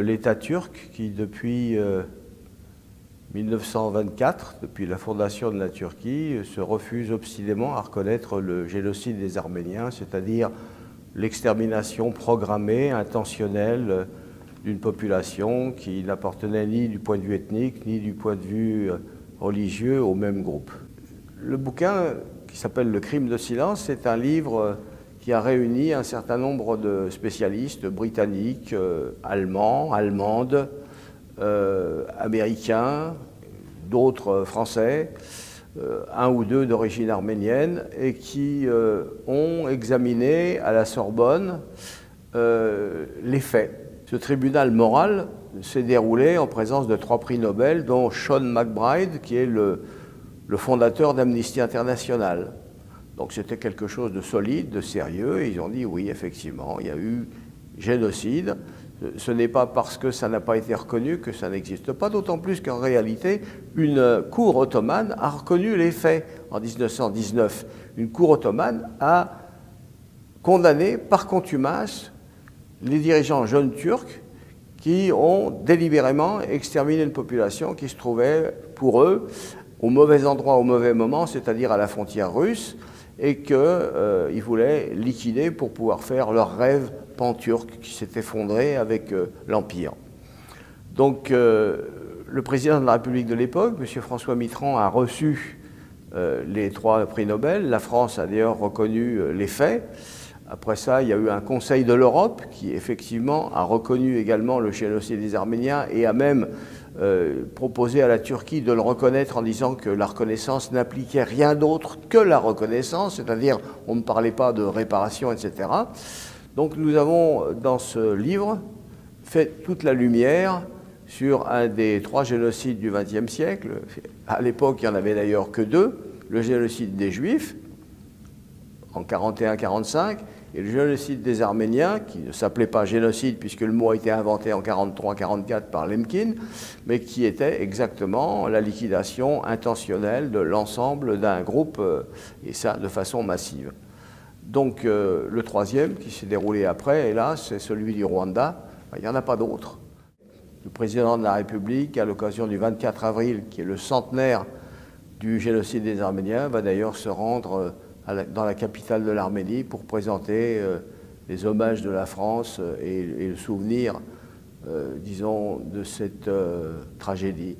l'État turc qui, depuis 1924, depuis la fondation de la Turquie, se refuse obstinément à reconnaître le génocide des Arméniens, c'est-à-dire l'extermination programmée, intentionnelle d'une population qui n'appartenait ni du point de vue ethnique, ni du point de vue religieux au même groupe. Le bouquin, qui s'appelle « Le crime de silence », c'est un livre qui a réuni un certain nombre de spécialistes britanniques, allemands, allemandes, américains, d'autres français, un ou deux d'origine arménienne, et qui ont examiné à la Sorbonne les faits. Ce tribunal moral s'est déroulé en présence de 3 prix Nobel, dont Sean McBride, qui est le fondateur d'Amnesty International. Donc c'était quelque chose de solide, de sérieux, et ils ont dit oui, effectivement, il y a eu génocide. Ce n'est pas parce que ça n'a pas été reconnu que ça n'existe pas, d'autant plus qu'en réalité, une cour ottomane a reconnu les faits en 1919. Une cour ottomane a condamné par contumace les dirigeants jeunes turcs qui ont délibérément exterminé une population qui se trouvait, pour eux, au mauvais endroit, au mauvais moment, c'est-à-dire à la frontière russe, et qu'ils voulaient liquider pour pouvoir faire leur rêve pan-turc qui s'est effondré avec l'Empire. Donc le président de la République de l'époque, M. François Mitterrand, a reçu les 3 prix Nobel. La France a d'ailleurs reconnu les faits. Après ça, il y a eu un Conseil de l'Europe qui, effectivement, a reconnu également le génocide des Arméniens et a même proposé à la Turquie de le reconnaître en disant que la reconnaissance n'appliquait rien d'autre que la reconnaissance, c'est-à-dire on ne parlait pas de réparation, etc. Donc nous avons, dans ce livre, fait toute la lumière sur un des 3 génocides du XXe siècle. À l'époque, il n'y en avait d'ailleurs que 2, le génocide des Juifs, en 41-45, et le génocide des Arméniens, qui ne s'appelait pas génocide puisque le mot a été inventé en 43-44 par Lemkin, mais qui était exactement la liquidation intentionnelle de l'ensemble d'un groupe, et ça de façon massive. Donc le 3e, qui s'est déroulé après, hélas, c'est celui du Rwanda. Il n'y en a pas d'autre. Le président de la République, à l'occasion du 24 avril, qui est le centenaire du génocide des Arméniens, va d'ailleurs se rendre dans la capitale de l'Arménie pour présenter les hommages de la France et le souvenir, disons, de cette tragédie.